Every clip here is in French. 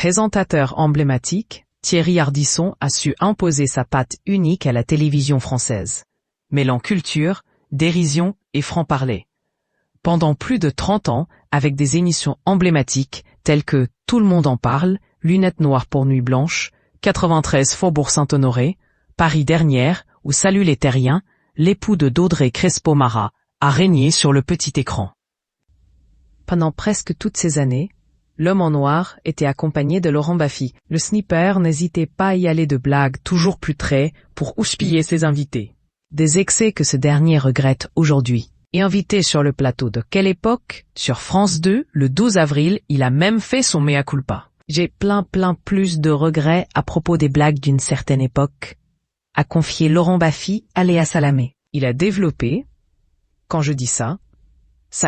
présentateur emblématique, Thierry Ardisson a su imposer sa patte unique à la télévision française, mêlant culture, dérision et franc-parler. Pendant plus de 30 ans, avec des émissions emblématiques telles que Tout le monde en parle, Lunettes noires pour Nuit blanche, 93 Faubourg Saint-Honoré, Paris dernière ou Salut les terriens, l'époux de d'Audrey Crespo-Mara a régné sur le petit écran. Pendant presque toutes ces années, l'homme en noir était accompagné de Laurent Baffy. Le sniper n'hésitait pas à y aller de blagues toujours plus traits pour houspiller ses invités. Des excès que ce dernier regrette aujourd'hui. Et invité sur le plateau de Quelle époque, sur France 2, le 12 avril, il a même fait son mea culpa. J'ai plein plus de regrets à propos des blagues d'une certaine époque, a confié Laurent Baffy à Léa Salamé. Il a développé, quand je dis ça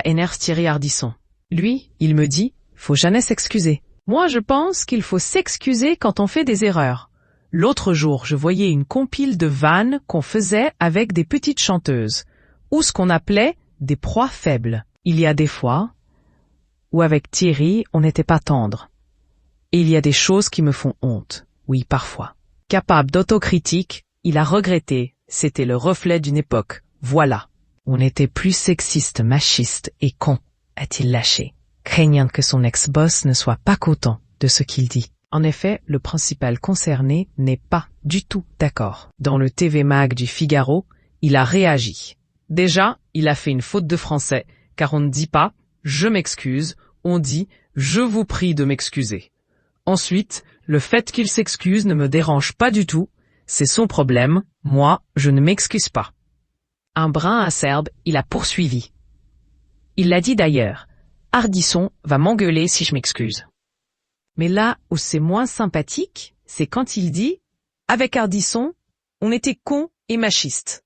énerve Thierry Ardisson. Lui, il me dit, faut jamais s'excuser. Moi je pense qu'il faut s'excuser quand on fait des erreurs. L'autre jour, je voyais une compile de vannes qu'on faisait avec des petites chanteuses, ou ce qu'on appelait des proies faibles. Il y a des fois où avec Thierry, on n'était pas tendre. Et il y a des choses qui me font honte, oui parfois. Capable d'autocritique, il a regretté, c'était le reflet d'une époque, voilà. On était plus sexiste, machiste et con, a-t-il lâché, craignant que son ex-boss ne soit pas content de ce qu'il dit. En effet, le principal concerné n'est pas du tout d'accord. Dans le TV Mag du Figaro, il a réagi. Déjà, il a fait une faute de français, car on ne dit pas « je m'excuse », on dit « je vous prie de m'excuser ». Ensuite, le fait qu'il s'excuse ne me dérange pas du tout, c'est son problème, moi, je ne m'excuse pas. Un brin acerbe, il a poursuivi. Il l'a dit d'ailleurs, Ardisson va m'engueuler si je m'excuse. Mais là où c'est moins sympathique, c'est quand il dit « avec Ardisson, on était con et machiste ».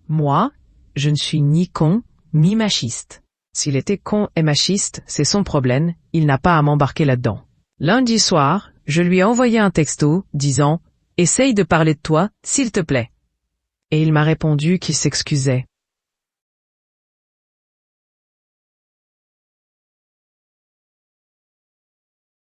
Moi, je ne suis ni con, ni machiste. S'il était con et machiste, c'est son problème, il n'a pas à m'embarquer là-dedans. Lundi soir, je lui ai envoyé un texto, disant « Essaye de parler de toi, s'il te plaît ». Et il m'a répondu qu'il s'excusait.